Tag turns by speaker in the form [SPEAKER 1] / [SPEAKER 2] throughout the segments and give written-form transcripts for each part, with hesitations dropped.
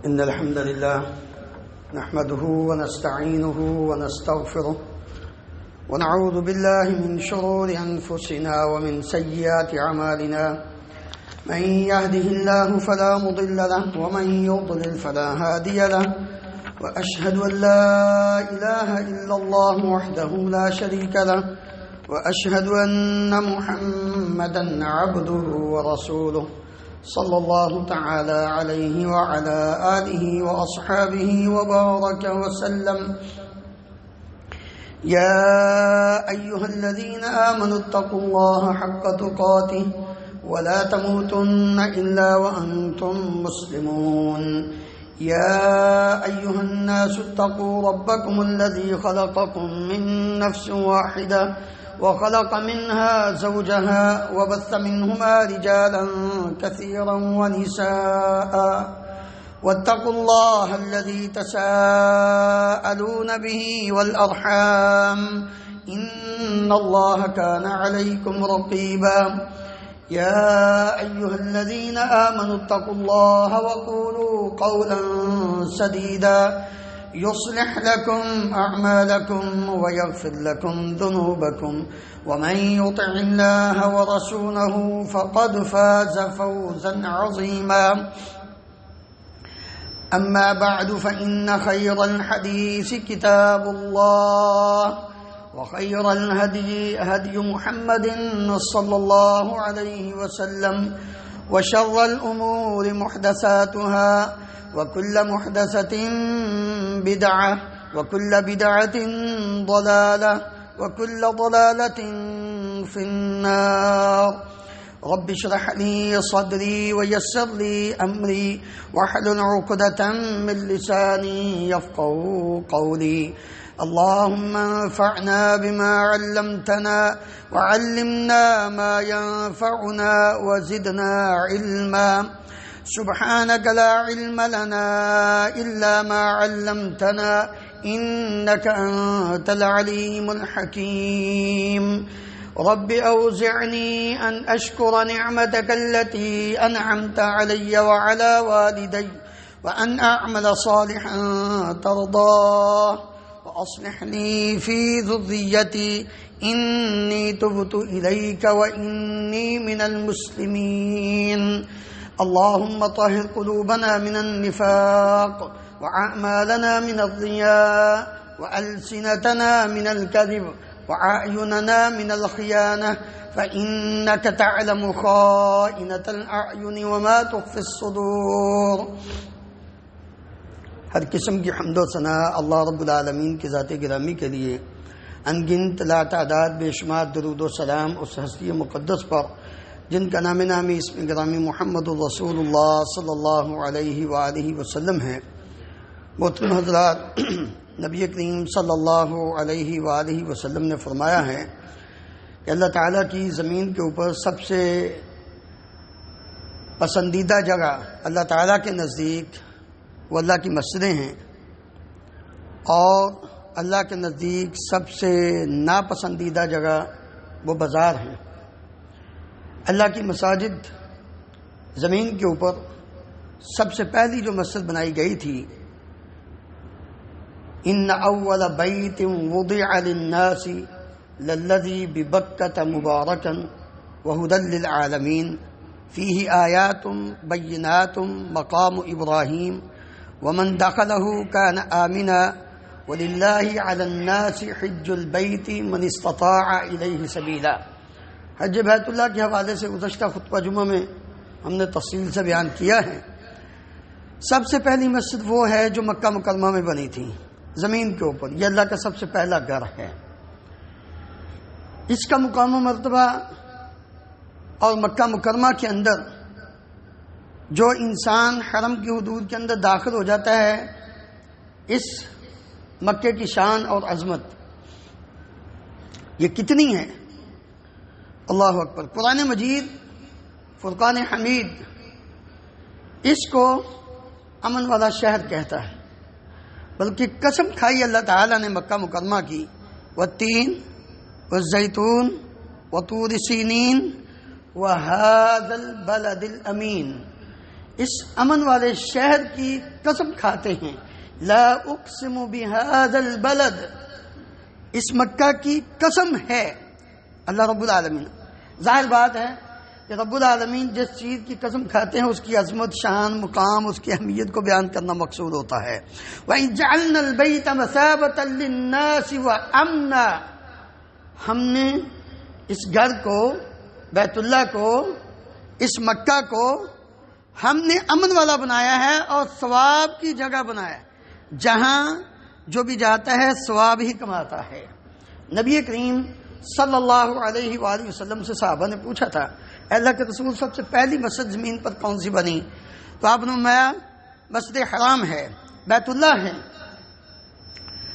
[SPEAKER 1] إن الحمد لله نحمده ونستعينه ونستغفره ونعوذ بالله من شرور أنفسنا ومن سيئات أعمالنا من يهده الله فلا مضل له ومن يضلل فلا هادي له وأشهد أن لا إله إلا الله وحده لا شريك له وأشهد أن محمدا عبده ورسوله صلى الله تعالى عليه وعلى آله وأصحابه وبارك وسلم. يا أيها الذين آمنوا اتقوا الله حق تقاته ولا تموتن إلا وأنتم مسلمون. يا أيها الناس اتقوا ربكم الذي خلقكم من نفس واحدة وخلق منها زوجها وبث منهما رجالا كثيرا ونساء واتقوا الله الذي تساءلون به والأرحام إن الله كان عليكم رقيبا. يا أيها الذين آمنوا اتقوا الله وقولوا قولا سديدا يصلح لكم أعمالكم ويغفر لكم ذنوبكم ومن يطع الله ورسوله فقد فاز فوزا عظيما. أما بعد فإن خير الحديث كتاب الله وخير الهدي هدي محمد صلى الله عليه وسلم وشر الأمور محدثاتها وكل محدثة بدعة وكل بدعة ضلالة وكل ضلالة في النار. رب اشرح لي صدري ويسر لي أمري واحلل عقدة من لساني يفقهوا قولي. اللهم انفعنا بما علمتنا وعلمنا ما ينفعنا وزدنا علما. سبحانك لا علم لنا إلا ما علمتنا إنك أنت العليم الحكيم. رب أوزعني أن أشكر نعمتك التي أنعمت علي وعلى والدي وأن أعمل صالحا ترضاه وأصلح لي في ذريتي إني تبت إليك وإني من المسلمين. اللهم طهر قلوبنا من النفاق وأعمالنا من الرياء وألسنتنا من الكذب وأعيننا من الخيانة فإنك تعلم خائنة الأعين وما تخفي الصدور. ہر قسم کی حمد و ثناء اللہ رب العالمین کی ذات گرامی کے لیے، انگنت لا تعداد بے شمار درود و سلام اس ہستی مقدس پر جن کا نام نامی اسم گرامی محمد الرسول اللہ صلی اللہ علیہ وآلہ وسلم ہے. محترم حضرات، نبی کریم صلی اللہ علیہ وآلہ وسلم نے فرمایا ہے کہ اللہ تعالیٰ کی زمین کے اوپر سب سے پسندیدہ جگہ اللہ تعالیٰ کے نزدیک وہ اللہ کی مسجدیں ہیں، اور اللہ کے نزدیک سب سے ناپسندیدہ جگہ وہ بازار ہیں. اللہ کی مساجد زمین کے اوپر سب سے پہلی جو مسجد بنائی گئی تھی، ان اول بیت وضع للناس للذی ببکۃ مبارکا وہدی للعالمین فیہ آیات بینات مقام ابراہیم ومن دخلہ کان آمنا وللہ علی الناس حج البیت من استطاع الیہ سبیلا. حج بیت اللہ کے حوالے سے گزشتہ خطبہ جمعہ میں ہم نے تفصیل سے بیان کیا ہے. سب سے پہلی مسجد وہ ہے جو مکہ مکرمہ میں بنی تھی زمین کے اوپر. یہ اللہ کا سب سے پہلا گھر ہے. اس کا مقام و مرتبہ اور مکہ مکرمہ کے اندر جو انسان حرم کی حدود کے اندر داخل ہو جاتا ہے، اس مکے کی شان اور عظمت یہ کتنی ہے. اللہ اکبر. قرآن مجید فرقان حمید اس کو امن والا شہر کہتا ہے، بلکہ قسم کھائی اللہ تعالیٰ نے مکہ مکرمہ کی، والتین والزیتون وطور سینین وهذا البلد الامین. اس امن والے شہر کی قسم کھاتے ہیں، لا اقسم بهذا البلد، اس مکہ کی قسم ہے اللہ رب العالمین۔ ظاہر بات ہے کہ رب العالمین جس چیز کی قسم کھاتے ہیں اس کی عظمت، شان، مقام، اس کی اہمیت کو بیان کرنا مقصود ہوتا ہے۔ وَإِذْ جَعَلْنَا الْبَيْتَ مَثَابَةً لِلنَّاسِ وَأَمْنًا، ہم نے اس گھر کو، بیت اللہ کو، اس مکہ کو ہم نے امن والا بنایا ہے اور ثواب کی جگہ بنایا ہے، جہاں جو بھی جاتا ہے ثواب ہی کماتا ہے۔ نبی کریم صلی اللہ علیہ وآلہ وسلم سے صحابہ نے پوچھا تھا، اے اللہ کے رسول سب سے پہلی مسجد زمین پر کون سی بنی؟ تو آپ نے فرمایا مسجد حرام ہے، بیت اللہ ہے۔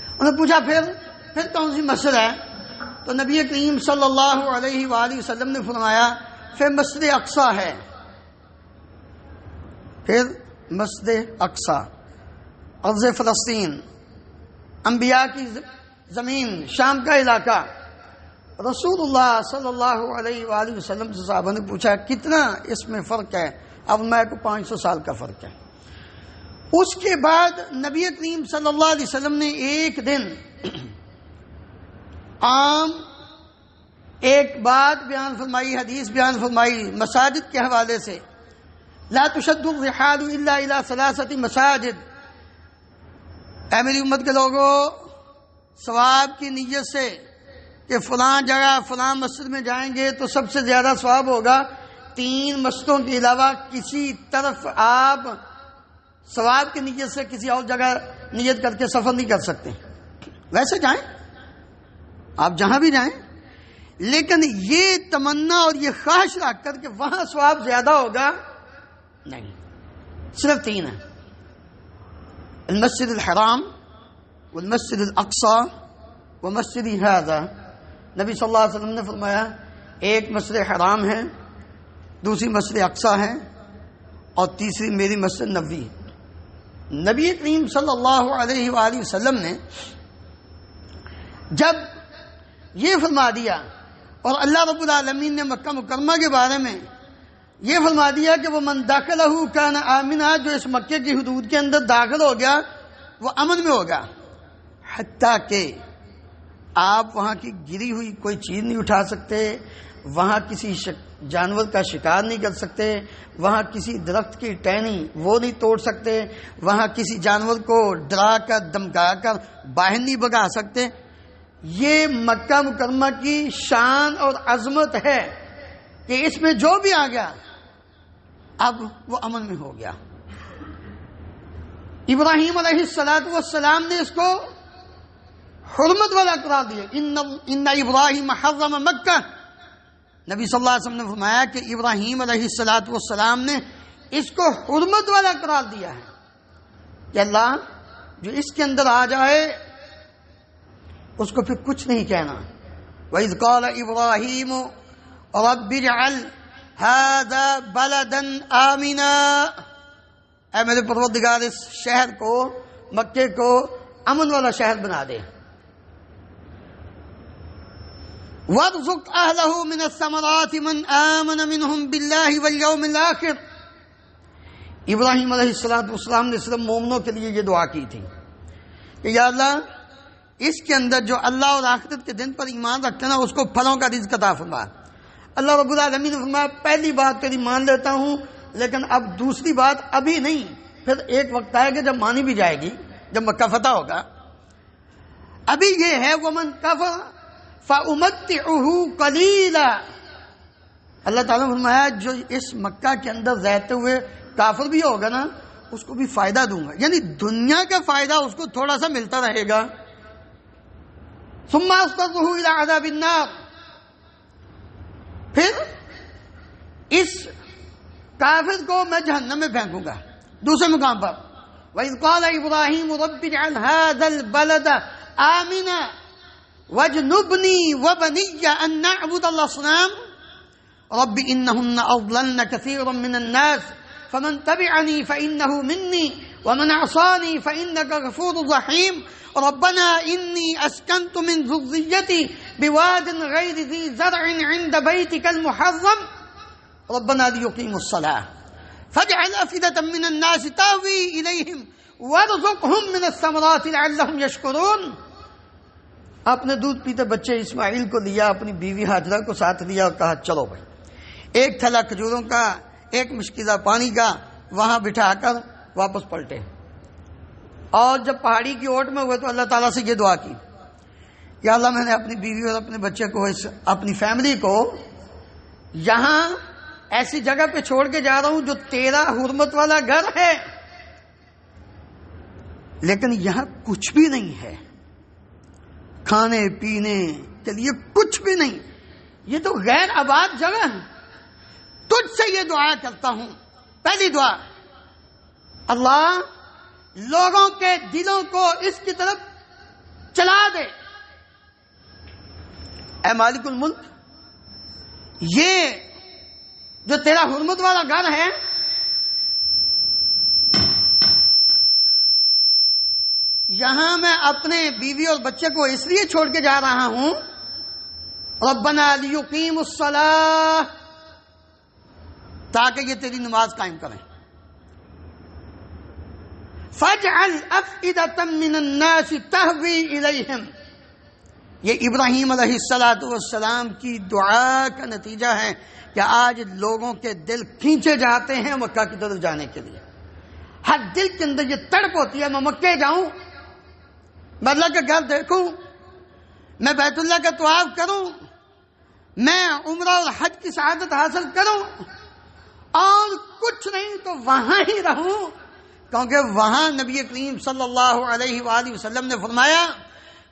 [SPEAKER 1] انہوں نے پوچھا پھر کون سی مسجد ہے؟ تو نبی کریم صلی اللہ علیہ وآلہ وسلم نے فرمایا پھر مسجد اقصی ہے، پھر مسجد اقصی، ارض فلسطین، انبیاء کی زمین، شام کا علاقہ۔ رسول اللہ صلی اللہ علیہ وآلہ وسلم سے صحابہ نے پوچھا کتنا اس میں فرق ہے؟ اب میں کو 500 سال کا فرق ہے۔ اس کے بعد نبی کریم صلی اللہ علیہ وسلم نے ایک دن عام ایک بات بیان فرمائی، حدیث بیان فرمائی مساجد کے حوالے سے، لا تشد الرحال الا الى 3 مساجد، اے میری امت کے لوگوں، ثواب کی نیت سے کہ فلاں جگہ فلاں مسجد میں جائیں گے تو سب سے زیادہ ثواب ہوگا، 3 مسجدوں کے علاوہ کسی طرف آپ ثواب کی نیت سے کسی اور جگہ نیت کر کے سفر نہیں کر سکتے۔ ویسے جائیں، آپ جہاں بھی جائیں، لیکن یہ تمنا اور یہ خواہش رکھ کر کہ وہاں ثواب زیادہ ہوگا نہیں، صرف 3 ہیں، المسجد الحرام والمسجد الاقصی ومسجد هذا۔ نبی صلی اللہ علیہ وسلم نے فرمایا ایک مسجد حرام ہے، دوسری مسجد اقصی ہے، اور تیسری میری مسجد نبوی۔ نبی کریم صلی اللہ علیہ وآلہ وسلم نے جب یہ فرما دیا، اور اللہ رب العالمین نے مکہ مکرمہ کے بارے میں یہ فرما دیا کہ وہ من داخلہ کان آمنا، جو اس مکے کی حدود کے اندر داخل ہو گیا وہ امن میں ہوگا، حتیٰ کہ آپ وہاں کی گری ہوئی کوئی چیز نہیں اٹھا سکتے، وہاں کسی جانور کا شکار نہیں کر سکتے، وہاں کسی درخت کی ٹہنی وہ نہیں توڑ سکتے، وہاں کسی جانور کو ڈرا کر دمکا کر باہر نہیں بھگا سکتے۔ یہ مکہ مکرمہ کی شان اور عظمت ہے کہ اس میں جو بھی آ گیا اب وہ امن میں ہو گیا۔ ابراہیم علیہ السلام نے اس کو حرمت والا قرار دیا، ان ابراہیم حرم مکہ۔ نبی صلی اللہ علیہ وسلم نے فرمایا کہ ابراہیم علیہ السلام نے اس کو حرمت والا قرار دیا ہے کہ اللہ جو اس کے اندر آ جائے اس کو پھر کچھ نہیں کہنا۔ وَإِذْ قَالَ إِبْرَاهِيمُ رَبِّ اجْعَلْ هَذَا بَلَدًا آمِنًا، اے میرے پروردگار اس شہر کو، مکے کو امن والا شہر بنا دے۔ وَارْزُقْ أَهْلَهُ مِنَ الثَّمَرَاتِ مَنْ آمَنَ مِنْهُمْ بِاللَّهِ وَالْيَوْمِ الْآخِرِ۔ ابراہیم علیہ السلام نے صرف مومنوں کے لیے یہ دعا کی تھی کہ یا اللہ اس کے اندر جو اللہ اور آخرت کے دن پر ایمان رکھتے نا اس کو پھلوں کا رزق عطا فرما۔ اللہ رب العالمین نے فرمایا پہلی بات تیری مان لیتا ہوں، لیکن اب دوسری بات ابھی نہیں، پھر ایک وقت آئے گا جب مانی بھی جائے گی، جب مکہ فتح ہوگا۔ ابھی یہ ہے وَمَنْ كَفَرَ فَأُمَتِّعُهُ قَلِيلًا، اللہ تعالیٰ نے فرمایا جو اس مکہ کے اندر رہتے ہوئے کافر بھی ہوگا نا اس کو بھی فائدہ دوں گا، یعنی دنیا کا فائدہ اس کو تھوڑا سا ملتا رہے گا۔ ثُمَّ أَضْطَرُّهُ إِلَىٰ عَذَابِ النَّارِ، پھر اس کافر کو میں جہنم میں پھینکوں گا۔ دوسرے مقام پر وَإِذْ قَالَ إِبْرَاهِيمُ رَبِّ اجْعَلْ هَٰذَا الْبَلَدَ آمِنًا وَاجْنُبْنِي وَبَنِيَّ أَن نَّعْبُدَ الْأَصْنَامَ رَبِّ إِنَّهُنَّ أَضْلَلْنَ كَثِيرًا مِّنَ النَّاسِ فَمَن تَبِعَنِي فَإِنَّهُ مِنِّي وَمَنْ عَصَانِي فَإِنَّكَ غَفُورٌ رَّحِيمٌ رَبَّنَا إِنِّي أَسْكَنْتُ مِنْ ذُرِّيَّتِي بِوَادٍ غَيْرِ ذِي زَرْعٍ عِندَ بَيْتِكَ الْمُحَرَّمِ رَبَّنَا لِيُقِيمُوا الصَّلَاةَ فاجعل أفئدة من الناس تهوي إليهم وارزقهم من الثمرات لعلهم يشكرون. آپ نے دودھ پیتے بچے اسماعیل کو لیا، اپنی بیوی ہاجرہ کو ساتھ لیا اور کہا چلو بھائی، ایک تھیلا کھجوروں کا، ایک مشکیزہ پانی کا، وہاں بٹھا کر واپس پلٹے. اور جب پہاڑی کی اوٹ میں ہوئے تو اللہ تعالیٰ سے یہ دعا کی، یا اللہ میں نے اپنی بیوی اور اپنے بچے کو، اپنی فیملی کو یہاں ایسی جگہ پہ چھوڑ کے جا رہا ہوں جو تیرا حرمت والا گھر ہے، لیکن یہاں کچھ بھی نہیں ہے، کھانے پینے کے لیے کچھ بھی نہیں، یہ تو غیر آباد جگہ ہے. تجھ سے یہ دعا کرتا ہوں، پہلی دعا، اللہ لوگوں کے دلوں کو اس کی طرف چلا دے. اے مالک الملک، یہ جو تیرا حرمت والا گھر ہے، یہاں میں اپنے بیوی اور بچے کو اس لیے چھوڑ کے جا رہا ہوں، ربنا لیقیم الصلاۃ، تاکہ یہ تیری نماز قائم کریں. فاجعل افئدة من الناس تهوی الیہم، یہ ابراہیم علیہ السلام کی دعا کا نتیجہ ہے کہ آج لوگوں کے دل کھینچے جاتے ہیں مکہ کی طرف جانے کے لیے. ہر دل کے اندر یہ تڑپ ہوتی ہے، میں مکہ جاؤں، میں اللہ کا گھر دیکھوں، میں بیت اللہ کا طواف کروں، میں عمرہ اور حج کی سعادت حاصل کروں، اور کچھ نہیں تو وہاں ہی رہوں. کیونکہ وہاں نبی کریم صلی اللہ علیہ وآلہ وسلم نے فرمایا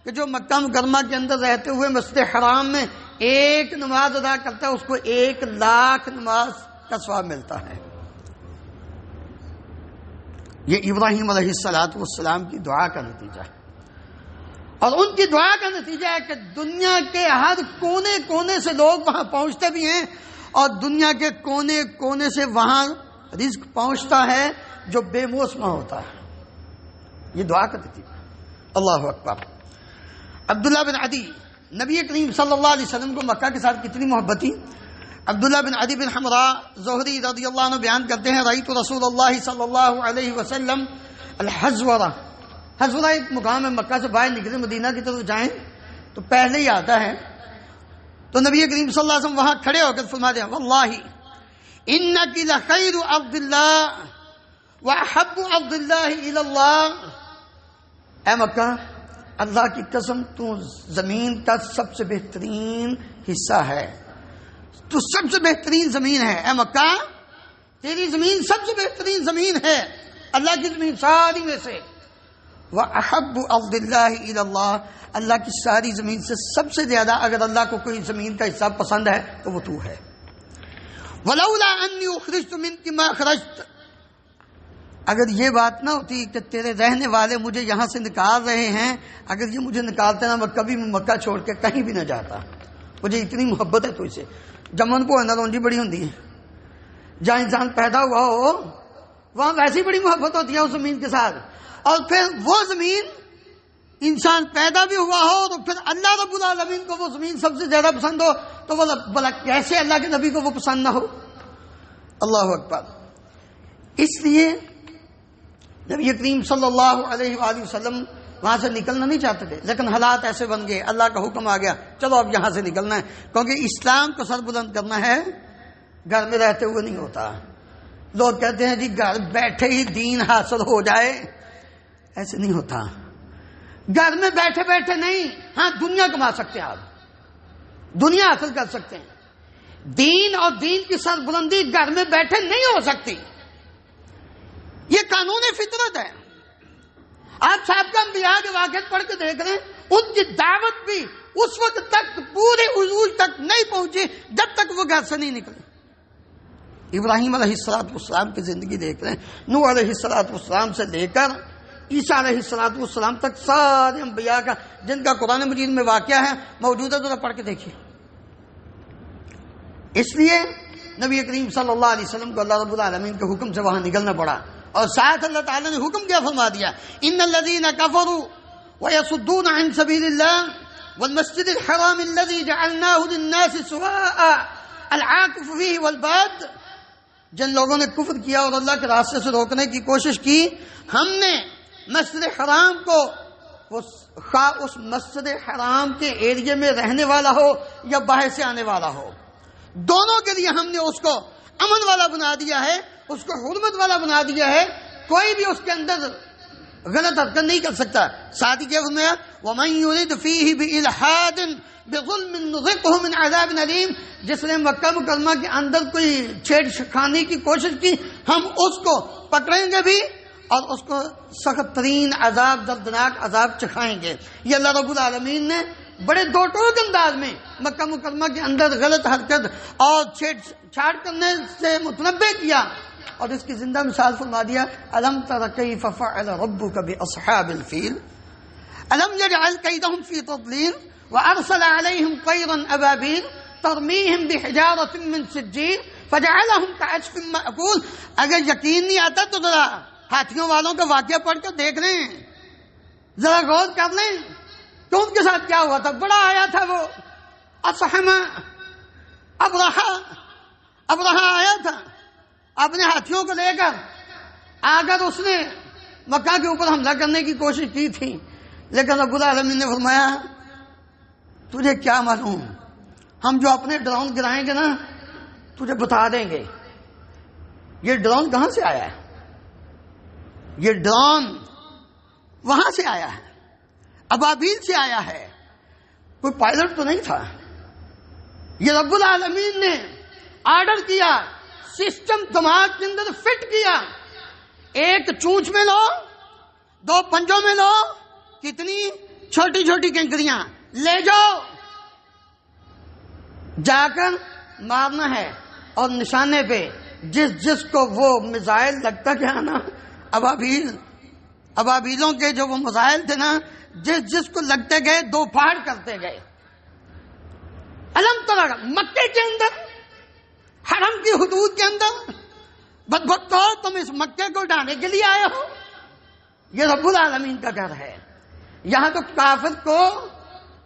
[SPEAKER 1] کہ جو مکہ مکرمہ کے اندر رہتے ہوئے مسجد حرام میں ایک نماز ادا کرتا ہے، اس کو 1,00,000 نماز کا ثواب ملتا ہے. یہ ابراہیم علیہ السلام کی دعا کا نتیجہ ہے، اور ان کی دعا کا نتیجہ ہے کہ دنیا کے ہر کونے کونے سے لوگ وہاں پہنچتے بھی ہیں، اور دنیا کے کونے کونے سے وہاں رزق پہنچتا ہے جو بے موسمہ ہوتا ہے. یہ دعا کا نتیجہ. اللہ اکبر. عبداللہ بن عدی، نبی کریم صلی اللہ علیہ وسلم کو مکہ کے ساتھ کتنی محبت تھی. عبداللہ بن عدی بن حمراء زہری رضی اللہ عنہ بیان کرتے ہیں، رأیت رسول اللہ صلی اللہ علیہ وسلم الحزورہ. حزورہ ایک مقام ہے، مکہ سے باہر نکلے مدینہ کی طرف جائیں تو پہلے ہی آتا ہے. تو نبی کریم صلی اللہ علیہ وسلم وہاں کھڑے ہو کر فرماتے ہیں، واللہ انک لخیر عبد اللہ وَأَحَبُّ عَبْدِ اللَّهِ إِلَى اللَّهِ. اے مکہ، اللہ کی قسم تو زمین کا سب سے بہترین حصہ ہے، تو سب سے بہترین زمین ہے. اے مکہ، تیری زمین سب سے بہترین زمین ہے، اللہ کی زمین ساری میں سے. وَأَحَبُّ عَبْدِ اللَّهِ إِلَى اللَّهِ، اللہ کی ساری زمین سے سب سے زیادہ اگر اللہ کو کوئی زمین کا حصہ پسند ہے تو وہ تو ہے. وَلَوْلَا أَنِّي أُخْرِجْتُ مِنْكِ مَا خَرَجْتُ، اگر یہ بات نہ ہوتی کہ تیرے رہنے والے مجھے یہاں سے نکال رہے ہیں، اگر یہ مجھے نکالتے نا، میں کبھی مکہ چھوڑ کے کہیں بھی نہ جاتا. مجھے اتنی محبت ہے تو اسے. جمن کو رونجی بڑی ہوتی ہے، جہاں انسان پیدا ہوا ہو وہاں ویسی بڑی محبت ہوتی ہے اس زمین کے ساتھ. اور پھر وہ زمین انسان پیدا بھی ہوا ہو تو پھر اللہ رب العالمین کو وہ زمین سب سے زیادہ پسند ہو تو وہ بلا کیسے اللہ کے نبی کو وہ پسند نہ ہو. اللہ اکبر. اس لیے نبی کریم صلی اللہ علیہ وآلہ وسلم وہاں سے نکلنا نہیں چاہتے تھے، لیکن حالات ایسے بن گئے، اللہ کا حکم آ گیا، چلو اب یہاں سے نکلنا ہے. کیونکہ اسلام کو سر بلند کرنا ہے، گھر میں رہتے ہوئے نہیں ہوتا. لوگ کہتے ہیں جی گھر بیٹھے ہی دین حاصل ہو جائے، ایسے نہیں ہوتا. گھر میں بیٹھے بیٹھے نہیں، ہاں دنیا کما سکتے ہیں، آپ دنیا حاصل کر سکتے ہیں. دین اور دین کی سر بلندی گھر میں بیٹھے نہیں ہو سکتی، یہ قانون فطرت ہے. آپ سابقہ انبیاء کے واقعات پڑھ کے دیکھ رہے ہیں، ان کی دعوت بھی اس وقت تک پورے عروج تک نہیں پہنچی جب تک وہ گھر سے نہیں نکلے. ابراہیم علیہ السلام کی زندگی دیکھ رہے ہیں، نوح علیہ السلام سے لے کر عیسیٰ علیہ السلام تک سارے انبیاء کا جن کا قرآن مجید میں واقعہ ہے موجود ہے، ذرا پڑھ کے دیکھیے. اس لیے نبی کریم صلی اللہ علیہ وسلم کو اللہ رب العالمین کے حکم سے وہاں نکلنا پڑا. اور ساتھ اللہ تعالیٰ نے حکم کیا فرما دیا، ان الذین کفروا ویصدون عن سبیل اللہ والمسجد الحرام الذي جعلناه للناس سواء العاكف فيه والباد. جن لوگوں نے کفر کیا اور اللہ کے راستے سے روکنے کی کوشش کی، ہم نے مسجد حرام کو، خواہ اس مسجد حرام کے ایریے میں رہنے والا ہو یا باہر سے آنے والا ہو، دونوں کے لیے ہم نے اس کو امن والا بنا دیا ہے، اس کو حرمت والا بنا دیا ہے، کوئی بھی اس کے اندر غلط حرکت نہیں کر سکتا۔ ساتھ ہی کیا فرمایا، وَمَن يُرِدْ فِيهِ بِإِلْحَادٍ بِظُلْمٍ نُذِقْهُ مِنْ عَذَابٍ أَلِيمٍ، جس نے مکہ مکرمہ کے اندر کوئی چھیڑ خانی کی کوشش کی، ہم اس کو پکڑیں گے بھی اور اس کو سخت ترین عذاب، دردناک عذاب چکھائیں گے۔ یہ اللہ رب العالمین نے بڑے دو ٹوک انداز میں مکہ مکرمہ کے اندر غلط حرکت اور چھیڑ چھاڑ کرنے سے متنبہ کیا، اور اس کی زندہ مثال فرما دیا، الم تر کیف فعل ربک باصحاب الفیل الم یجعل کیدہم فی تضلیل وارسل علیہم طیرا ابابیل ترمیہم بحجارۃ من سجیل فجعلہم کعصف مأکول۔ اگر یقین نہیں آتا تو ذرا ہاتھیوں والوں کا واقعہ پڑھ کر دیکھ لیں، ذرا غور کر لیں تو ان کے ساتھ کیا ہوا تھا۔ بڑا آیا تھا وہ اصحم، ابرہا آیا تھا اپنے ہاتھیوں کو لے کر، اگر اس نے مکہ کے اوپر حملہ کرنے کی کوشش کی تھی، لیکن رب العالمین نے فرمایا تجھے کیا معلوم، ہم جو اپنے ڈرون گرائیں گے نا تجھے بتا دیں گے۔ یہ ڈرون کہاں سے آیا ہے؟ یہ ڈرون وہاں سے آیا ہے، ابابیل سے آیا ہے، کوئی پائلٹ تو نہیں تھا۔ یہ رب العالمین نے آرڈر کیا، سسٹم دماغ کے اندر فٹ کیا، ایک چونچ میں لو، دو پنجوں میں لو، کتنی چھوٹی چھوٹی کنکریاں لے جاؤ، جا کر مارنا ہے، اور نشانے پہ جس کو وہ میزائل لگتا کیا نا، ابابیلوں کے جو وہ میزائل تھے نا، جس کو لگتے گئے دو پھاڑ کرتے گئے۔ علم طرح مکے کے اندر، حرم کی حدود کے اندر، بدبختو تم اس مکے کو ڈھانے کے لیے آئے ہو؟ یہ رب العالمین کا گھر ہے۔ یہاں تو کافر کو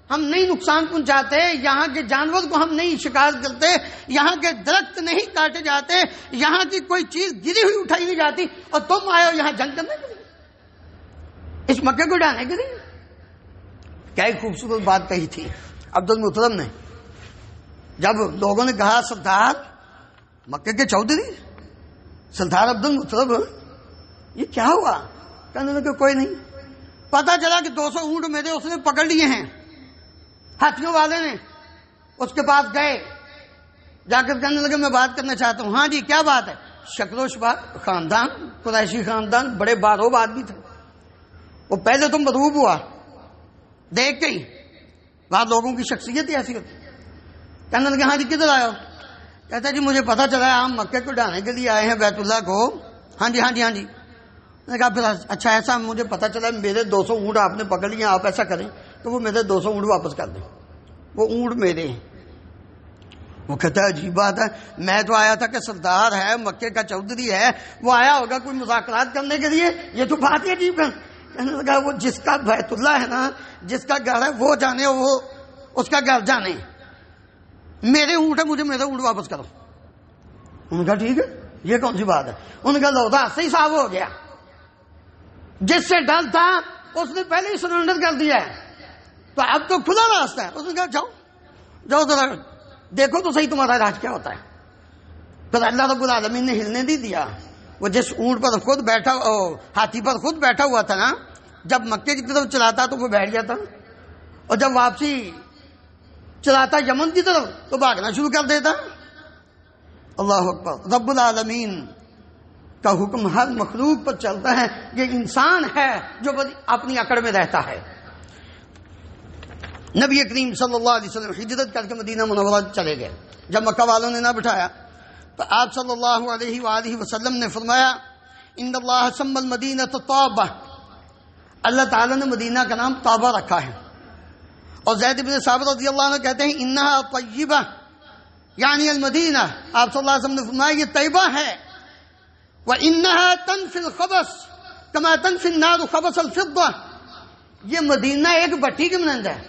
[SPEAKER 1] ہم نہیں نقصان پہنچاتے، یہاں کے جانور کو ہم نہیں شکار کرتے، یہاں کے درخت نہیں کاٹے جاتے، یہاں کی کوئی چیز گری ہوئی اٹھائی نہیں جاتی، اور تم آئے ہو یہاں جنگ کرنے کے لیے، اس مکے کو ڈھانے کے لیے۔ کیا ہی خوبصورت بات کہی تھی عبد المطلب نے، جب لوگوں نے کہا سردار مکے کے چودھری سردار عبد المطلب یہ کیا ہوا؟ کہنے لگے کوئی نہیں، پتا چلا کہ 200 اونٹ میرے اس نے پکڑ لیے ہیں، ہاتھیوں والے نے۔ اس کے پاس گئے، جا کر کہنے لگے میں بات کرنا چاہتا ہوں۔ ہاں جی کیا بات ہے؟ شکل و شبہ خاندان، قریشی خاندان، بڑے باروب آدمی تھے۔ وہ پہلے تو مدعوب ہوا دیکھ کے ہی، بعض لوگوں کی شخصیت ہی ایسی ہوتی۔ کہنے لگے ہاں جی کدھر آئے ہو؟ کہتا جی مجھے پتا چلا ہے آپ مکے کو ڈھانے کے لیے آئے ہیں، بیت اللہ کو۔ ہاں جی میں نے کہا پھر اچھا ایسا مجھے پتا چلا میرے 200 اونٹ آپ نے پکڑ لیے، آپ ایسا کریں تو وہ میرے 200 اونٹ واپس کر دیں، وہ اونٹ میرے ہیں۔ وہ کہتا ہے عجیب بات ہے، میں تو آیا تھا کہ سردار ہے، مکے کا چودھری ہے، وہ آیا ہوگا کوئی مذاکرات کرنے کے لیے، یہ تو بات ہی عجیب ہے۔ کہنے لگا وہ جس کا بیت اللہ ہے نا، جس کا گھر ہے وہ جانے، وہ اس کا گھر جانے، میرے اونٹ ہے، مجھے میرے اونٹ واپس کرو۔ انہوں نے کہا ٹھیک ہے، یہ کون سی بات ہے؟ انہوں نے کہا لو راستہ ہی صاف ہو گیا، جس سے ڈر تھا اس نے پہلے ہی سرنڈر کر دیا ہے، تو اب تو کھلا راستہ ہے۔ اس نے کہا جاؤ ذرا دیکھو تو صحیح تمہارا راج کیا ہوتا ہے۔ پھر اللہ رب العالمین نے ہلنے نہیں دیا۔ وہ جس اونٹ پر خود بیٹھا، ہاتھی پر خود بیٹھا ہوا تھا نا، جب مکے کی طرف چلاتا تو وہ بیٹھ جاتا، اور جب واپسی چلاتا یمن کی طرف تو بھاگنا شروع کر دیتا۔ اللہ اکبر۔ رب العالمین کا حکم ہر مخلوق پر چلتا ہے، یہ انسان ہے جو اپنی اکڑ میں رہتا ہے۔ نبی کریم صلی اللہ علیہ وسلم ہجرت کر کے مدینہ منورہ چلے گئے۔ جب مکہ والوں نے نہ بٹھایا تو آپ صلی اللہ علیہ وآلہ وسلم نے فرمایا ان اللہ سمى المدینہ طابہ، اللہ تعالیٰ نے مدینہ کا نام طابہ رکھا ہے۔ اور زید بن ثابت رضی اللہ عنہ کہتے ہیں انہا طیبہ یعنی المدینہ، آپ صلی اللہ علیہ وسلم نے فرمایا یہ طیبہ ہے، وَإِنَّهَا تَنْفِي الْخَبَثَ كَمَا تَنْفِي النَّارُ خَبَثَ الْفِضَّةِ، یہ مدینہ ایک بھٹی کی مانند ہے،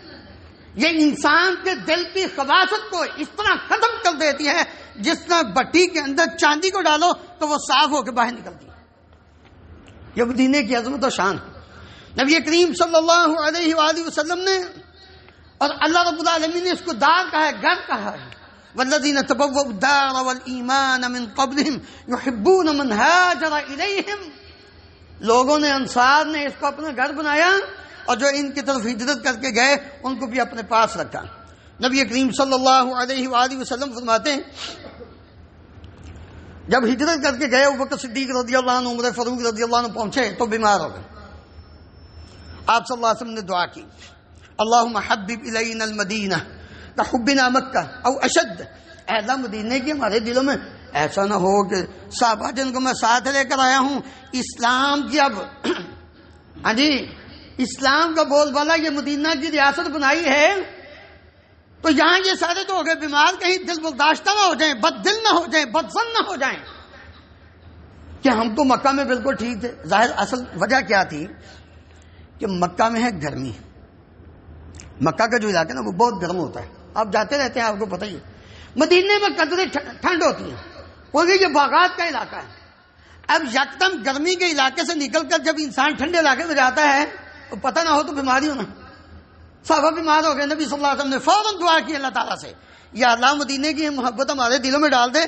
[SPEAKER 1] یہ انسان کے دل کی خباثت کو اس طرح ختم کر دیتی ہے جس طرح بٹی کے اندر چاندی کو ڈالو تو وہ صاف ہو کے باہر نکلتی ہے۔ یہ مدینے کی عظمت و شان ہے۔ نبی کریم صلی اللہ علیہ وآلہ وسلم نے اور اللہ رب العالمین نے اس کو دار کہا ہے، گھر کہا ہے۔ والذین تبوؤا الدار والایمان من قبلہم یحبون من ہاجر الیہم، لوگوں نے، انصار نے اس کو اپنا گھر بنایا اور جو ان کی طرف ہجرت کر کے گئے ان کو بھی اپنے پاس رکھا۔ نبی کریم صلی اللہ علیہ وآلہ وسلم فرماتے ہیں جب ہجرت کر کے گئے ابوبکر صدیق رضی اللہ عنہ، عمر فاروق رضی اللہ عنہ پہنچے تو بیمار ہو گئے۔ آپ صلی اللہ علیہ وسلم نے دعا کی، اللہم حبب الینا المدینہ کحبنا مکہ او اشد، اے اللہ مدینے کی ہمارے دلوں میں ایسا نہ ہو کہ صحابہ جن کو میں ساتھ لے کر آیا ہوں اسلام کی اب ہاں جی اسلام کا بول بالا یہ مدینہ کی ریاست بنائی ہے تو یہاں یہ سارے تو ہو گئے بیمار، کہیں دل برداشتہ نہ ہو جائیں، بد دل نہ ہو جائیں، بدظن نہ ہو جائیں کہ ہم تو مکہ میں بالکل ٹھیک تھے۔ ظاہر اصل وجہ کیا تھی کہ مکہ میں ہے گرمی، مکہ کا جو علاقہ ہے نا وہ بہت گرم ہوتا ہے، آپ جاتے رہتے ہیں آپ کو پتہ ہی ہے۔ مدینے میں قدرے ٹھنڈ ہوتی ہے کیونکہ یہ باغات کا علاقہ ہے۔ اب یکدم گرمی کے علاقے سے نکل کر جب انسان ٹھنڈے علاقے میں جاتا ہے تو پتہ نہ ہو تو بیماری ہونا۔ صحابہ بیمار ہو گئے، نبی صلی اللہ علیہ وسلم نے فوراً دعا کی اللہ تعالیٰ سے، یا اللہ مدینے کی محبت ہمارے دلوں میں ڈال دے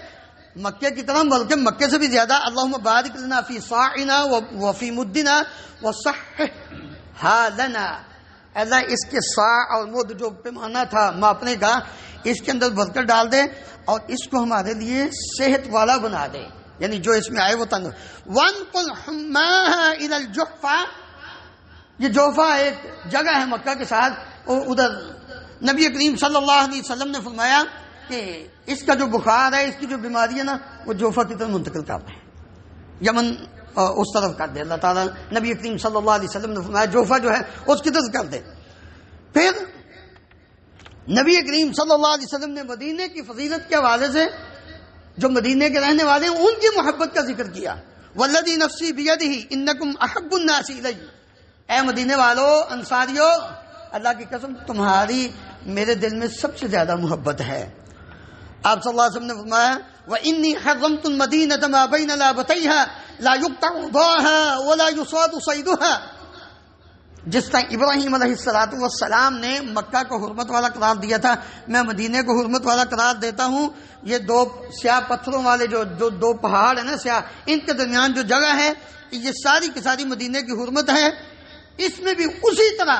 [SPEAKER 1] مکے کی طرح، بلکہ مکے سے بھی زیادہ۔ اللہم بارک لنا فی صاعنا وفی مدنا وصححھا لنا، اللہ اس کے صاع اور مد جو پیمانہ تھا ماپنے کا اس کے اندر برکت ڈال دے اور اس کو ہمارے لیے صحت والا بنا دے، یعنی جو اس میں آئے وہ تنگ۔ وانقل حماها الى الجحفہ، یہ جوفا ایک جگہ ہے مکہ کے ساتھ، ادھر نبی کریم صلی اللہ علیہ وسلم نے فرمایا کہ اس کا جو بخار ہے، اس کی جو بیماری ہے نا وہ جوفا کی طرف منتقل کر دیں، یمن اس طرف کر دے اللہ تعالیٰ۔ نبی کریم صلی اللہ علیہ وسلم نے فرمایا جوفا جو ہے اس کی طرف کر دے۔ پھر نبی کریم صلی اللہ علیہ وسلم نے مدینے کی فضیلت کے حوالے سے جو مدینے کے رہنے والے ہیں ان کی محبت کا ذکر کیا۔ والذی نفسی بیدہ انکم احب الناس الی، اے مدینے والو، انصاریو، اللہ کی قسم تمہاری میرے دل میں سب سے زیادہ محبت ہے۔ آپ صلی اللہ علیہ وسلم نے فرمایا وَإِنِّي حَرَّمْتُ الْمَدِينَةَ مَا بَيْنَ لَابَتَيْهَا لَا يُقْطَعُ ضَاهَا وَلَا يُصَادُ صَيْدُهَا، جس طرح ابراہیم علیہ السلام نے مکہ کو حرمت والا قرار دیا تھا، میں مدینے کو حرمت والا قرار دیتا ہوں۔ یہ دو سیاہ پتھروں والے جو دو پہاڑ ہیں نا سیاہ، ان کے درمیان جو جگہ ہے یہ ساری کی ساری مدینے کی حرمت ہے۔ اس میں بھی اسی طرح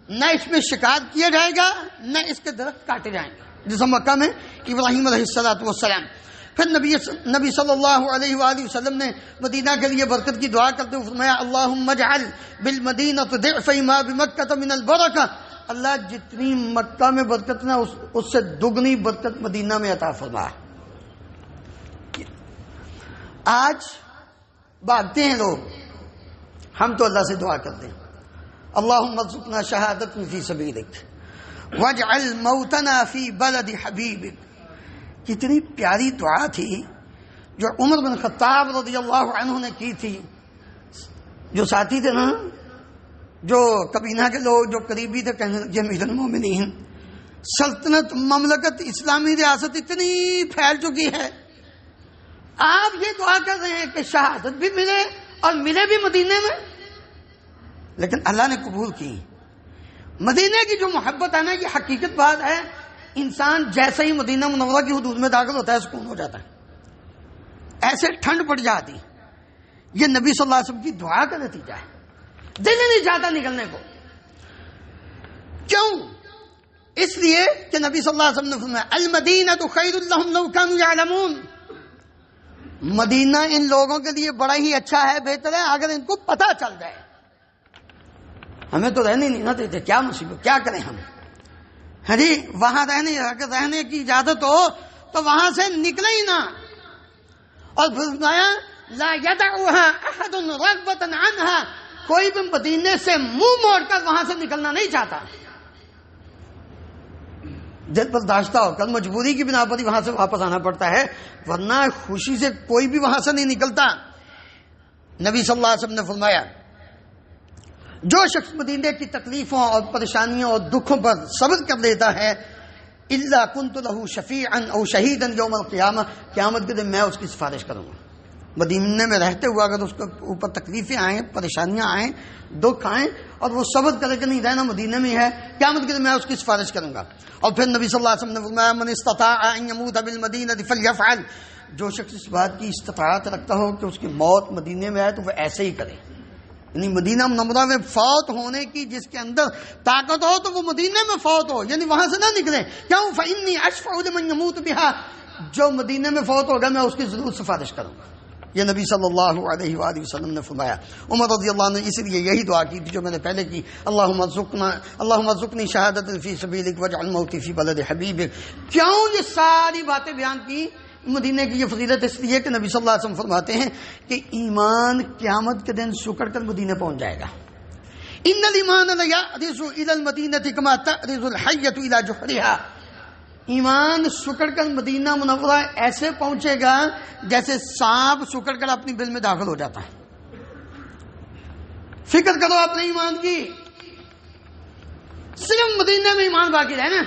[SPEAKER 1] نہ اس میں شکار کیا جائے گا نہ اس کے درخت کاٹے جائیں گے جیسا مکہ میں ابراہیم علیہ السلام۔ پھر نبی صلی اللہ علیہ وآلہ وسلم نے مدینہ کے لیے برکت کی دعا کرتے ہوئے فرمایا اللہم اجعل بالمدینہ ضعف ما بمکہ من البرکہ، اللہ جتنی مکہ میں برکت نہ اس سے دگنی برکت مدینہ میں عطا فرما۔ آج بھاگتے ہیں لوگ، ہم تو اللہ سے دعا کرتے ہیں اللہم ارزقنا شہادت فی سبیلک واجعل موتنا فی بلد حبیبک۔ کتنی پیاری دعا تھی جو عمر بن خطاب رضی اللہ عنہ نے کی تھی۔ جو ساتھی تھے نا، جو کبینہ کے لوگ، جو قریبی تھے، کہنے لگے امیر المومنین، سلطنت، مملکت، اسلامی ریاست اتنی پھیل چکی ہے، آپ یہ دعا کر رہے ہیں کہ شہادت بھی ملے اور ملے بھی مدینے میں، لیکن اللہ نے قبول کی۔ مدینے کی جو محبت ہے نا یہ حقیقت بات ہے، انسان جیسے ہی مدینہ منورہ کی حدود میں داخل ہوتا ہے سکون ہو جاتا ہے، ایسے ٹھنڈ پڑ جاتی۔ یہ نبی صلی اللہ علیہ وسلم کی دعا کا نتیجہ ہے، دل نہیں چاہتا نکلنے کو۔ کیوں؟ اس لیے کہ نبی صلی اللہ علیہ وسلم نے فرمایا المدینہ خیر لہم لو کانوا یعلمون، مدینہ ان لوگوں کے لیے بڑا ہی اچھا ہے، بہتر ہے اگر ان کو پتہ چل جائے۔ ہمیں تو رہنے نہیں نہ دیتے، کیا مصیبت، کیا کریں ہم؟ ہاں جی، وہاں رہنے کی اجازت ہو تو وہاں سے نکلے ہی نہ۔ اور فرمایا لا یدعوها احد رغبۃ عنها، کوئی بھی مدینے سے منہ موڑ کر وہاں سے نکلنا نہیں چاہتا، دل برداشتہ ہو کر مجبوری کی بنا پر ہی وہاں سے واپس آنا پڑتا ہے، ورنہ خوشی سے کوئی بھی وہاں سے نہیں نکلتا۔ نبی صلی اللہ علیہ وسلم نے فرمایا جو شخص مدینے کی تکلیفوں اور پریشانیوں اور دکھوں پر صبر کر لیتا ہے الا کنت له شفیعا او شہیدا یوم القیامہ، قیامت کے دن میں اس کی سفارش کروں گا۔ مدینے میں رہتے ہوئے اگر اس کے اوپر تکلیفیں آئیں، پریشانیاں آئیں، دکھ آئیں، اور وہ صبر کرے کہ نہیں رہنا مدینے میں ہے، قیامت کے دن میں اس کی سفارش کروں گا۔ اور پھر نبی صلی اللہ علیہ وسلم نے فرمایا من استطاع ان يموت بالمدینہ فلیفعل، جو شخص اس بات کی استطاعت رکھتا ہو کہ اس کی موت مدینے میں آئے تو وہ ایسے ہی کرے، یعنی مدینہ منورہ میں فوت ہونے کی جس کے اندر طاقت ہو تو وہ مدینے میں فوت ہو، یعنی وہاں سے نہ نکلے۔ کیوں؟ فإنی اشفع لمن يموت بها، جو مدینے میں فوت ہوگا میں اس کی ضرور سفارش کروں گا، یہ نبی صلی اللہ علیہ وآلہ وسلم نے فرمایا۔ عمر رضی اللہ عنہ نے اس لیے یہی دعا کی تھی جو میں نے پہلے کی، اللہم ارزقنی شہادۃ فی سبیلک واجعل موتی فی بلد حبیبک۔ کیوں یہ ساری باتیں بیان کی؟ مدینہ کی یہ فضیلت اس لیے کہ نبی صلی اللہ علیہ وسلم فرماتے ہیں کہ ایمان قیامت کے دن سکڑ کر مدینہ پہنچ جائے گا۔ ان الایمان لیعرض الی المدینہ کما تعرض الحیۃ الی جحرها، ایمان سکڑ کر مدینہ منورہ ایسے پہنچے گا جیسے سانپ سکڑ کر اپنی بل میں داخل ہو جاتا ہے۔ فکر کرو اپنے ایمان کی، صرف مدینہ میں ایمان باقی رہنا،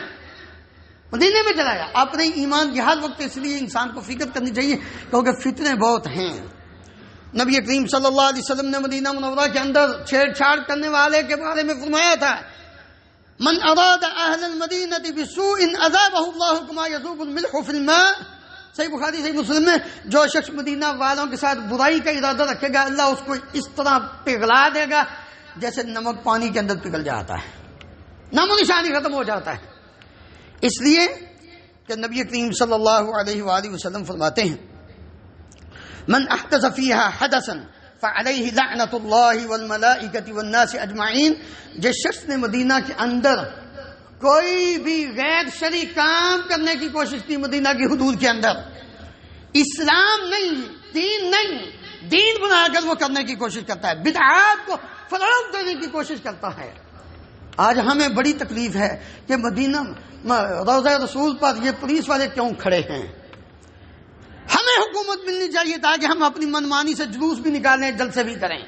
[SPEAKER 1] مدینہ میں چلا جائے۔ اپنے ایمان کی ہر وقت اس لیے انسان کو فکر کرنی چاہیے کیونکہ فتنے بہت ہیں۔ نبی کریم صلی اللہ علیہ وسلم نے مدینہ منورہ کے اندر چھیڑ چھاڑ کرنے والے کے بارے میں فرمایا تھا من اراد اہل المدینہ بسوء اذابہ اللہ کما یذوب الملح فی الماء، صحیح بخاری صحیح مسلم میں، جو شخص مدینہ والوں کے ساتھ برائی کا ارادہ رکھے گا اللہ اس کو اس طرح پگھلا دے گا جیسے نمک پانی کے اندر پگھل جاتا ہے، نام و نشانی ختم ہو جاتا ہے۔ اس لیے کہ نبی کریم صلی اللہ علیہ وآلہ وسلم فرماتے ہیں من احدث فیہا حدثا فعلیہ لعنت اللہ والملائکۃ والناس اجمعین، جس شخص نے مدینہ کے اندر کوئی بھی غیر شرعی کام کرنے کی کوشش کی، مدینہ کی حدود کے اندر، اسلام نہیں، دین بنا کر وہ کرنے کی کوشش کرتا ہے، بدعات کو فروغ دینے کی کوشش کرتا ہے۔ آج ہمیں بڑی تکلیف ہے کہ مدینہ روضہ رسول پر یہ پولیس والے کیوں کھڑے ہیں؟ ہمیں حکومت ملنی چاہیے تاکہ ہم اپنی منمانی سے جلوس بھی نکالیں، جلسے بھی کریں۔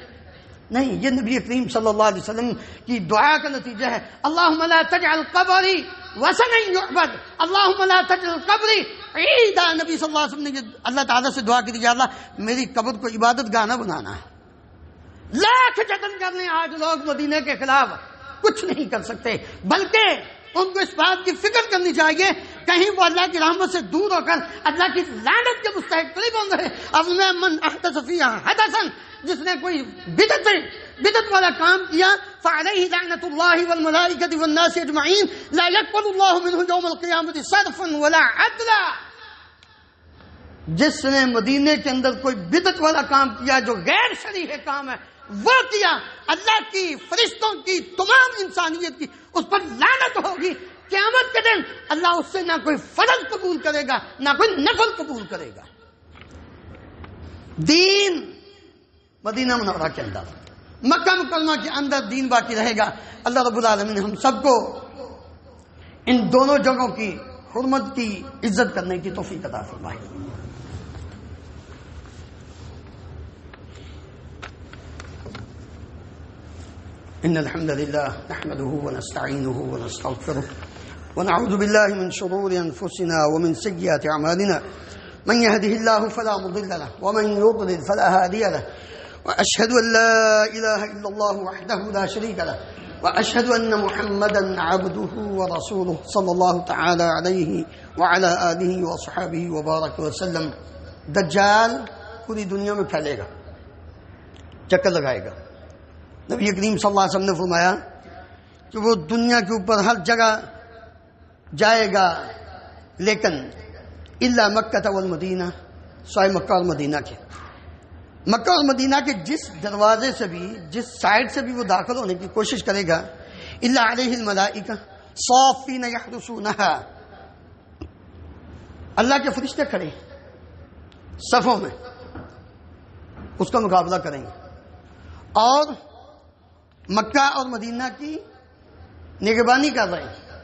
[SPEAKER 1] نہیں، یہ نبی کریم صلی اللہ علیہ وسلم کی دعا کا نتیجہ ہے۔ اللہم لا تجعل قبری وثنا یعبد، اللہم لا تجعل قبری عیدا، نبی صلی اللہ علیہ وسلم نے اللہ تعالیٰ سے دعا کی تھی، یا اللہ میری قبر کو عبادت گاہ نہ بنانا ہے۔ لاکھ جتن کر لیں آج لوگ مدینے کے خلاف، کچھ نہیں کر سکتے، بلکہ ان کو اس بات کی فکر کرنی چاہیے کہیں وہ اللہ کی رحمت سے دور ہو کر اللہ کی لعنت کے مستحق نہیں بن رہے۔ اب میں من احدث فیہا حدثا، جس نے کوئی بدعت والا کام کیا فعلیہ لعنت اللہ والملائکۃ والناس اجمعین لا یقبل اللہ منہ یوم القیامۃ صرفا ولا عدلا، جس نے مدینے کے اندر کوئی بدعت والا کام کیا جو غیر شرعی ہے کام ہے وہ کیا، اللہ کی، فرشتوں کی، تمام انسانیت کی اس پر لعنت ہوگی۔ قیامت کے دن اللہ اس سے نہ کوئی فرض قبول کرے گا نہ کوئی نفل قبول کرے گا۔ دین مدینہ منورہ کے اندر، مکہ مکرمہ کے اندر دین باقی رہے گا۔ اللہ رب العالمین ہم سب کو ان دونوں جگہوں کی حرمت کی عزت کرنے کی توفیق عطا فرمائے۔ إن الحمد لله نحمده ونستعينه ونستغفره ونعوذ بالله من شرور أنفسنا ومن سيئات أعمالنا، من يهده الله فلا مضل له ومن يضلل فلا هادي له، وأشهد أن لا إله إلا الله وحده لا شريك له، وأشهد أن محمدا عبده ورسوله صلى الله تعالى عليه وعلى آله وصحبه وبارك وسلم۔ دجال پوری دنیا میں پھیلے گا، چکر لگائے گا۔ نبی کریم صلی اللہ علیہ وسلم نے فرمایا کہ وہ دنیا کے اوپر ہر جگہ جائے گا لیکن الا مکہ والمدینہ، سوائے مکہ اور مدینہ کے۔ مکہ اور مدینہ کے جس دروازے سے بھی، جس سائڈ سے بھی وہ داخل ہونے کی کوشش کرے گا، الا علیہ الملائکہ صافین یحرسونہا، اللہ کے فرشتے کھڑے صفوں میں اس کا مقابلہ کریں گے، اور مکہ اور مدینہ کی نگہبانی کر رہے ہیں۔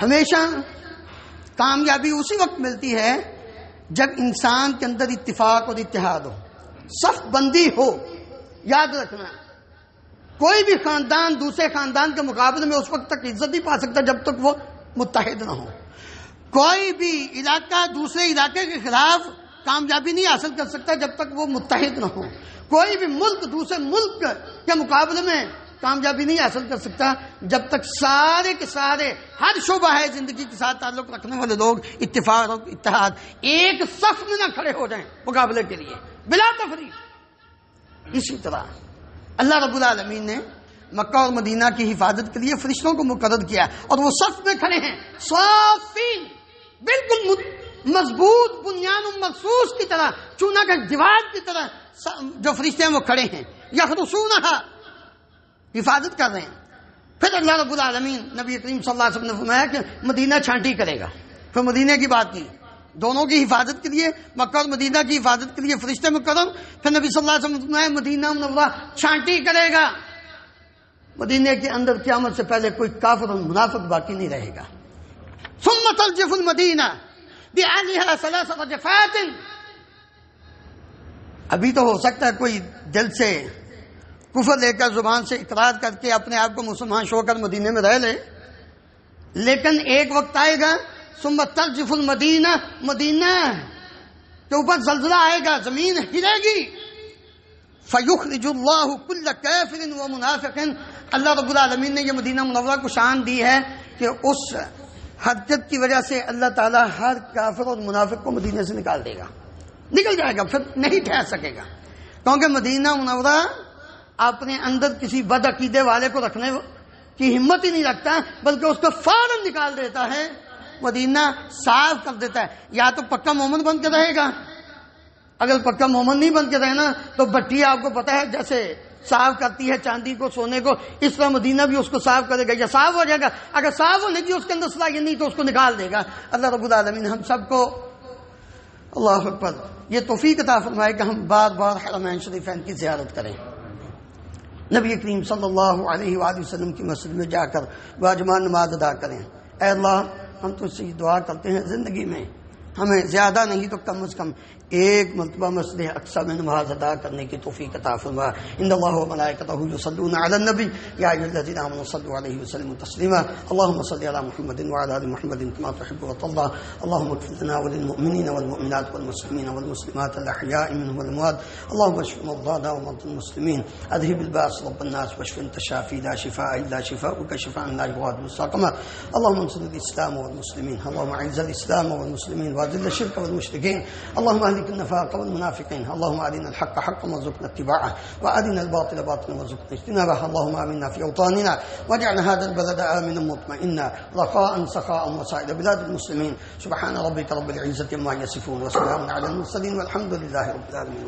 [SPEAKER 1] ہمیشہ کامیابی اسی وقت ملتی ہے جب انسان کے اندر اتفاق اور اتحاد ہو، صف بندی ہو۔ یاد رکھنا، کوئی بھی خاندان دوسرے خاندان کے مقابلے میں اس وقت تک عزت نہیں پا سکتا جب تک وہ متحد نہ ہوں۔ کوئی بھی علاقہ دوسرے علاقے کے خلاف کامیابی نہیں حاصل کر سکتا جب تک وہ متحد نہ ہو۔ کوئی بھی ملک دوسرے ملک کے مقابلے میں کامیابی نہیں حاصل کر سکتا جب تک سارے کے سارے ہر شعبہ ہے زندگی کے ساتھ تعلق رکھنے والے لوگ اتفاق اور اتحاد ایک صف میں نہ کھڑے ہو جائیں مقابلے کے لیے بلا تفریق۔ اسی طرح اللہ رب العالمین نے مکہ اور مدینہ کی حفاظت کے لیے فرشتوں کو مقرر کیا اور وہ صف میں کھڑے ہیں صافین، بالکل مضبوط بنیان مخصوص کی طرح، چونا کا دیوار کی طرح جو فرشتے ہیں وہ کھڑے ہیں، یحرسونھا، حفاظت کر رہے ہیں۔ پھر اللہ رب العالمین نبی کریم صلی اللہ علیہ وسلم نے فرمایا کہ مدینہ چھانٹی کرے گا، پھر مدینہ کی بات کی، دونوں کی حفاظت کے لیے مکہ اور مدینہ کی حفاظت کے لیے فرشتے مقرر، پھر نبی صلی اللہ علیہ وسلم نے فرمایا مدینہ منورہ چھانٹی کرے گا، مدینہ کے اندر قیامت سے پہلے کوئی کافر اور منافق باقی نہیں رہے گا۔ ثم ترجف المدینہ بأہلھا ثلاث رجفات، ابھی تو ہو سکتا ہے کوئی دل سے کفر لے کر زبان سے اقرار کر کے اپنے آپ کو مسلمان شو کر مدینے میں رہ لے، لیکن ایک وقت آئے گا ثم ترجف المدینہ، مدینہ کے اوپر زلزلہ آئے گا، زمین ہلے گی، فیخرج اللہ کل کافر و منافق، اللہ رب العالمین نے یہ مدینہ منورہ کو شان دی ہے کہ اس حرکت کی وجہ سے اللہ تعالیٰ ہر کافر اور منافق کو مدینے سے نکال دے گا، نکل جائے گا، پھر نہیں ٹھہر سکے گا، کیونکہ مدینہ منورہ اپنے اندر کسی بد عقیدے والے کو رکھنے کی ہمت ہی نہیں رکھتا، بلکہ اس کو فوراً نکال دیتا ہے، مدینہ صاف کر دیتا ہے۔ یا تو پکا مومن بن کے رہے گا، اگر پکا مومن نہیں بن کے رہنا تو بٹی آپ کو پتا ہے جیسے صاف کرتی ہے چاندی کو سونے کو، اس طرح مدینہ بھی اس کو صاف کرے گا، یا صاف ہو جائے گا، اگر صاف ہونے کی اس کے اندر صلاحیت نہیں تو اس کو نکال دے گا۔ اللہ رب العالمین ہم سب کو اللہ اکبر یہ توفیق عطا فرمائے کہ ہم بار بار حرمین شریفین کی زیارت کریں، نبی کریم صلی اللہ علیہ وآلہ وسلم کی مسجد میں جا کر واجبان نماز ادا کریں۔ اے اللہ ہم تو سے دعا کرتے ہیں زندگی میں ہمیں زیادہ نہیں تو کم از کم ایک مرتبہ مسجد اقصی میں نماز ادا کرنے کی توفیق عطا فرما۔ ان اللہ و ملائکتہ یصلون علی النبی یا ایھا الذین آمنوا صلوا علیہ وسلموا تسلیما۔ اللهم صل علی محمد وعلی آل محمد كما تحب وترضى۔ اللهم اغفر لنا وللمؤمنین والمؤمنات والمسلمین والمسلمات الاحیاء منهم والاموات۔ اللهم اشف مرضانا ومرضى المسلمین، اذهب الباس رب الناس واشف انت الشافي لا شفاء الا شفاؤك شفاء لا يغادر سقما۔ اللهم انصر الاسلام والمسلمین، اللهم اعز الاسلام والمسلمین واذل الشرك والمشركين، اللهم اهلك النفاق والمنافقين، اللهم ارنا الحق حقا وارزقنا اتباعه وارنا الباطل باطلا وارزقنا اجتنابه، اللهم امنا في اوطاننا واجعل هذا البلد امنا مطمئنا رخاء سخاء وسائر بلاد المسلمين، سبحان ربك رب العزة عما يصفون وسلام على المرسلين والحمد لله رب العالمين.